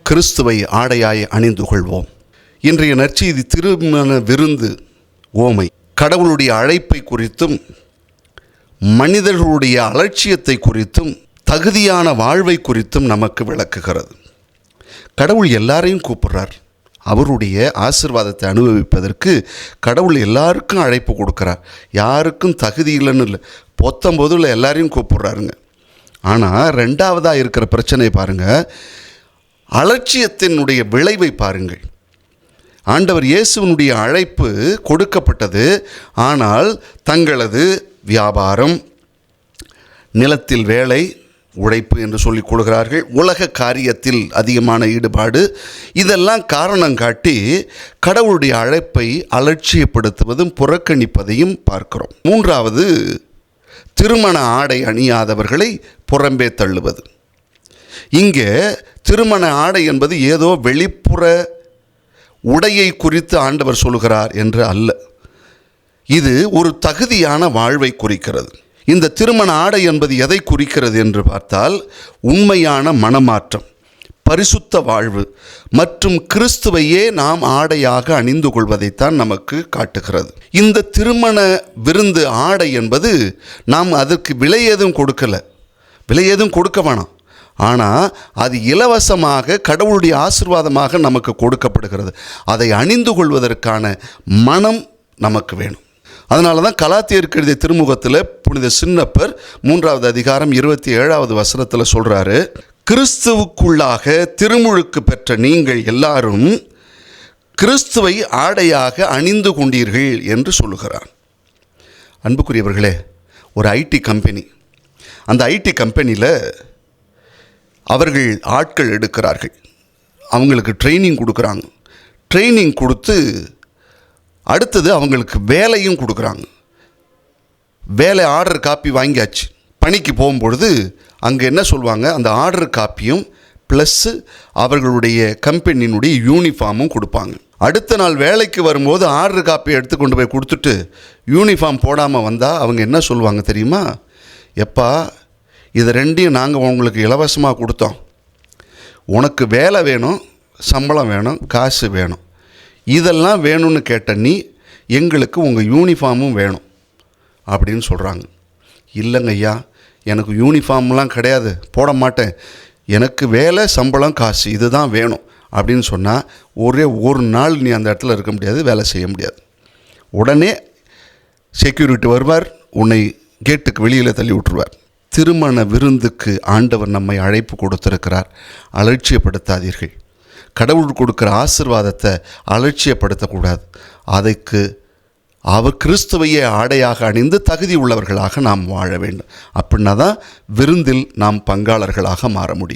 கிறிஸ்துவை ஆடையாய் அணிந்து கொள்வோம். இன்றைய நற்செய்தி திருமண விருந்து ஓமை கடவுளுடைய அழைப்பை குறித்தும் மனிதர்களுடைய அலட்சியத்தை குறித்தும் தகுதியான வாழ்வை குறித்தும் நமக்கு விளக்குகிறது. கடவுள் எல்லாரையும் கூப்பிடுறார். அவருடைய ஆசீர்வாதத்தை அனுபவிப்பதற்கு கடவுள் எல்லாருக்கும் அழைப்பு கொடுக்குறார். யாருக்கும் தகுதி இல்லைன்னு இல்லை, பொத்தம்போதுல எல்லாரையும் கூப்பிடுறாருங்க. ஆனால் ரெண்டாவதாக இருக்கிற பிரச்சனை பாருங்கள், அலட்சியத்தினுடைய விளைவை பாருங்கள். ஆண்டவர் இயேசுவினுடைய அழைப்பு கொடுக்கப்பட்டது. ஆனால் தங்களது வியாபாரம், நிலத்தில் வேலை, உழைப்பு என்று சொல்லிக் கொள்கிறார்கள், உலக காரியத்தில் அதிகமான ஈடுபாடு, இதெல்லாம் காரணம் காட்டி கடவுளுடைய அழைப்பை அலட்சியப்படுத்துவதும் புறக்கணிப்பதையும் பார்க்கிறோம். மூன்றாவது, திருமண ஆடை அணியாதவர்களை புறம்பே தள்ளுவது. இங்கே திருமண ஆடை என்பது ஏதோ வெளிப்புற உடையை குறித்து ஆண்டவர் சொல்கிறார் என்று அல்ல. இது ஒரு தகுதியான வாழ்வை குறிக்கிறது. இந்த திருமண ஆடை என்பது எதை குறிக்கிறது என்று பார்த்தால், உண்மையான மனமாற்றம், பரிசுத்த வாழ்வு மற்றும் கிறிஸ்துவையே நாம் ஆடையாக அணிந்து கொள்வதைத்தான் நமக்கு காட்டுகிறது. இந்த திருமண விருந்து ஆடை என்பது நாம் அதற்கு விலை ஏதும் கொடுக்கலை, விலை ஏதும் கொடுக்க வேணாம். ஆனால் அது இலவசமாக கடவுளுடைய ஆசீர்வாதமாக நமக்கு கொடுக்கப்படுகிறது. அதை அணிந்து கொள்வதற்கான மனம் நமக்கு வேணும். அதனால தான் கலாத்தியருக்கு எழுதிய திருமுகத்தில் புனித சின்னப்பர் 3வது அதிகாரம் 27வது வசனத்தில் சொல்கிறாரு, கிறிஸ்துவுக்குள்ளாக திருமுழுக்கு பெற்ற நீங்கள் எல்லாரும் கிறிஸ்துவை ஆடையாக அணிந்து கொண்டீர்கள் என்று சொல்லுகிறார். அன்புக்குரியவர்களே, ஒரு ஐடி கம்பெனி, அந்த ஐடி கம்பெனியில் அவர்கள் ஆட்கள் எடுக்கிறார்கள். அவங்களுக்கு ட்ரைனிங் கொடுக்குறாங்க. ட்ரைனிங் கொடுத்து அடுத்தது அவங்களுக்கு வேலையும் கொடுக்குறாங்க. வேலை ஆர்டர் காப்பி வாங்கியாச்சு. பணிக்கு போகும்பொழுது அங்கே என்ன சொல்லுவாங்க, அந்த ஆர்டர் காப்பியும் ப்ளஸ்ஸு அவர்களுடைய கம்பெனியினுடைய யூனிஃபார்மும் கொடுப்பாங்க. அடுத்த நாள் வேலைக்கு வரும்போது ஆர்டர் காப்பியை எடுத்து கொண்டு போய் கொடுத்துட்டு யூனிஃபார்ம் போடாமல் வந்தால் அவங்க என்ன சொல்லுவாங்க தெரியுமா, எப்பா இது ரெண்டையும் நாங்கள் உங்களுக்கு இலவசமாக கொடுத்தோம், உனக்கு வேலை வேணும், சம்பளம் வேணும், காசு வேணும், இதெல்லாம் வேணும்னு கேட்ட நீ எங்களுக்கு உங்கள் யூனிஃபார்மும் வேணும் அப்படின்னு சொல்கிறாங்க. இல்லைங்க ஐயா, எனக்கு யூனிஃபார்ம்லாம் கிடையாது, போட மாட்டேன், எனக்கு வேலை, சம்பளம், காசு இதுதான் வேணும் அப்படின்னு சொன்னால் ஒரே ஒரு நாள் நீ அந்த இடத்துல இருக்க முடியாது, வேலை செய்ய முடியாது. உடனே செக்யூரிட்டி வருவார், உன்னை கேட்டுக்கு வெளியில் தள்ளி விட்டுருவார். திருமண விருந்துக்கு ஆண்டவர் நம்மை அழைப்பு கொடுத்திருக்கிறார். அலட்சியப்படுத்தாதீர்கள். கடவுள் கொடுக்குற ஆசீர்வாதத்தை அலட்சியப்படுத்தக்கூடாது. அதற்கு அவர் கிறிஸ்துவையே ஆடையாக அணிந்து தகுதி உள்ளவர்களாக நாம் வாழ வேண்டும். அப்படின்னா தான் விருந்தில் நாம் பங்காளர்களாக மாற முடியும்.